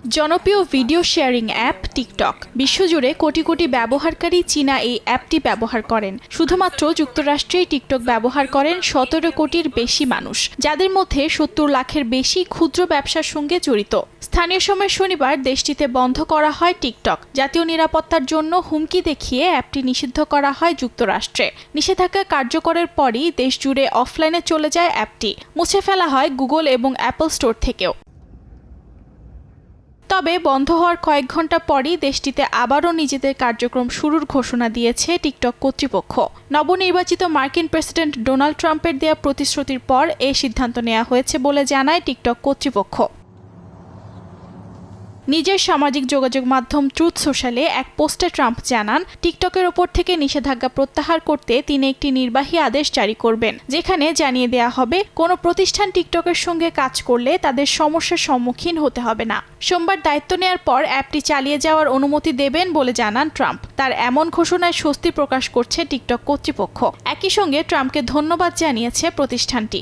জনপ্রিয় video sharing app TikTok বিশ্বজুড়ে কোটি কোটি ব্যবহারকারী চীনা এই অ্যাপটি ব্যবহার করেন। শুধুমাত্র যুক্তরাষ্ট্রেই টিকটক ব্যবহার করেন 17 কোটির বেশি মানুষ, যাদের মধ্যে 70 লাখের বেশি ক্ষুদ্র ব্যবসার সঙ্গে জড়িত। স্থানীয় সময় শনিবার দেশটিতে বন্ধ করা হয় টিকটক। জাতীয় নিরাপত্তার জন্য হুমকি দেখিয়ে অ্যাপটি নিষিদ্ধ করা হয় যুক্তরাষ্ট্রে। নিষেধাজ্ঞা কার্যকরের পরই দেশজুড়ে অফলাইনে চলে যায় অ্যাপটি। মুছে ফেলা হয় গুগল এবং অ্যাপল স্টোর থেকেও। তবে বন্ধ হওয়ার কয়েক ঘন্টা পরই দেশটিতে আবারও নিজেদের কার্যক্রম শুরুর ঘোষণা দিয়েছে টিকটক কর্তৃপক্ষ। নবনির্বাচিত মার্কিন প্রেসিডেন্ট ডোনাল্ড ট্রাম্পের দেয়া প্রতিশ্রুতির পর এই সিদ্ধান্ত নেওয়া হয়েছে বলে জানায় টিকটক কর্তৃপক্ষ। নিজের সামাজিক যোগাযোগ মাধ্যম ট্রুথ সোশ্যালে এক পোস্টে ট্রাম্প জানান, টিকটকের ওপর থেকে নিষেধাজ্ঞা প্রত্যাহার করতে তিনি একটি নির্বাহী আদেশ জারি করবেন, যেখানে জানিয়ে দেয়া হবে কোনো প্রতিষ্ঠান টিকটকের সঙ্গে কাজ করলে তাদের সমস্যার সম্মুখীন হতে হবে না। সোমবার দায়িত্ব নেওয়ার পর অ্যাপটি চালিয়ে যাওয়ার অনুমতি দেবেন বলে জানান ট্রাম্প। তার এমন ঘোষণায় স্বস্তি প্রকাশ করছে টিকটক কর্তৃপক্ষ। একই সঙ্গে ট্রাম্পকে ধন্যবাদ জানিয়েছে প্রতিষ্ঠানটি।